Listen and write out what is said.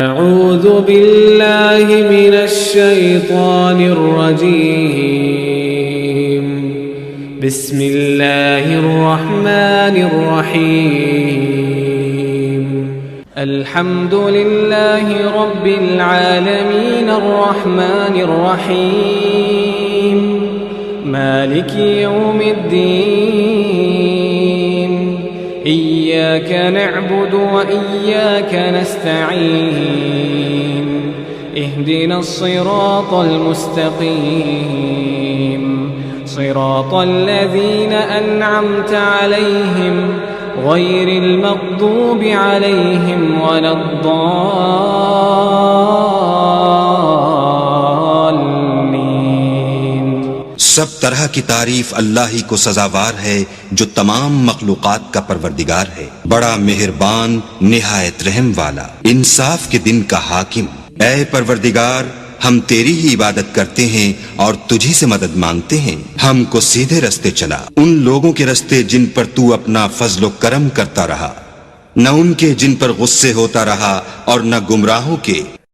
अऊज़ु बिल्लाहि मिनश शैतानिर रजीम बिस्मिल्लाहिर रहमानिर रहीम अल्हम्दुलिल्लाहि रब्बिल आलमीन अर्रहमानिर रहीम मालिकि यौमिद्दीन इय्याक नअबुदु व इय्याक नस्तईन इहदिनस सिरातल मुस्तकीम सिरातल लज़ीना अन्अमत अलैहिम गैरिल मग़दूबि अलैहिम वलद्दाल्लीन। सब तरह की तारीफ अल्लाह ही को सजावार है जो तमाम मखलूकात का परवरदिगार है, बड़ा मेहरबान निहायत रहम वाला, इंसाफ के दिन का हाकिम। ऐ परवरदिगार, हम तेरी ही इबादत करते हैं और तुझी से मदद मांगते हैं। हमको सीधे रस्ते चला, उन लोगों के रस्ते जिन पर तू अपना फजलो करम करता रहा, न उनके जिन पर गुस्से होता रहा और न गुमराहों के